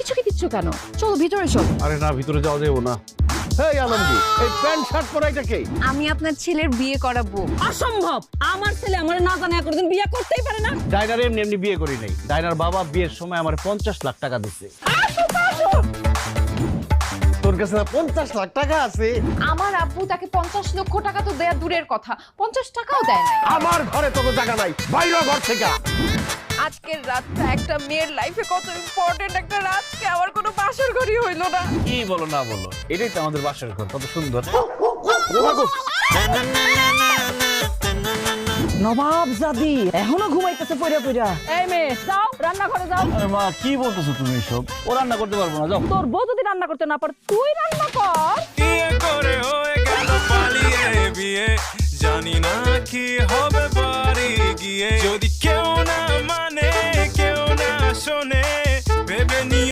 খিচুকি দিচ্ছ কেন? চলো ভিতরে চলো। আরে না, ভিতরে যাওয়া যাবো না। এই আলমগীর, এই প্যান্ট শার্ট পরা এটা কে? আমি আপনার ছেলের বিয়ে করাবো। অসম্ভব, আমার ছেলে আমার না জানা কোনদিন বিয়ে করতেই পারে না। ডাইনার এমনি এমনি বিয়ে করি নাই। ডাইনার বাবা বিয়ের সময় আমার 50 লাখ টাকা দিচ্ছে। তোর কাছে 50 লাখ টাকা আছে? আমার আব্বু তাকে 50 লক্ষ টাকা তো দেয়া দূরের কথা, 50 টাকাও দেয় না। আমার ঘরে তোকে জায়গা নাই, বাইরে ঘর থেকে। আজকের রাতটা একটা মেয়ের লাইফে কত ইম্পর্টেন্ট একটা রাত, আমার কোনো বাসর ঘরই হইলো না। কি বলো না বলো, এটাই তো আমাদের বাসার ঘর, কত সুন্দর। নবাব জাদি এখনো ঘুমাইতেছে পড়া পড়া। এই মেয়ে যাও রান্না ঘরে যাও। আরে মা, কি বলতেছো তুমি এসব? ও রান্না করতে পারবো না, যাও। তোর বউ যদি রান্না করতে না পারে তুই রান্না কর। বিয়ে করে হয়ে গেল পালিয়ে বিয়ে, জানি না কি হবে বাড়ি গিয়ে। যদি কেউ না মানে কেউ না শোনে